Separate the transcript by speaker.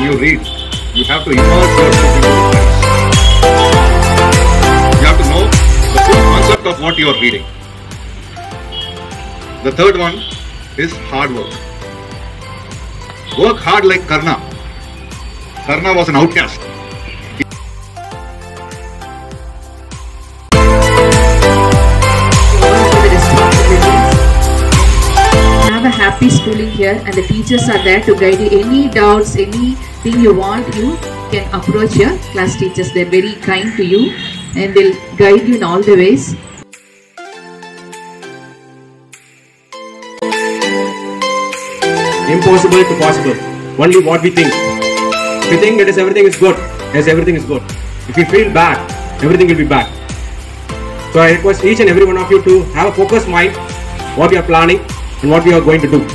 Speaker 1: when you read, you have to immerse yourself into the text. You have to know the full concept of what you are reading. The third one is hard work. Work hard like Karna. Karna was an outcast.
Speaker 2: Have a happy schooling here, and the teachers are there to guide you. Any doubts, anything you want, you can approach your class teachers. They're very kind to you and they'll guide you in all the ways.
Speaker 3: Impossible to possible. Only what we think. If we think that everything is good, everything is good. If you feel bad, everything will be bad. So I request each and every one of you to have a focused mind, what we are planning and what we are going to do.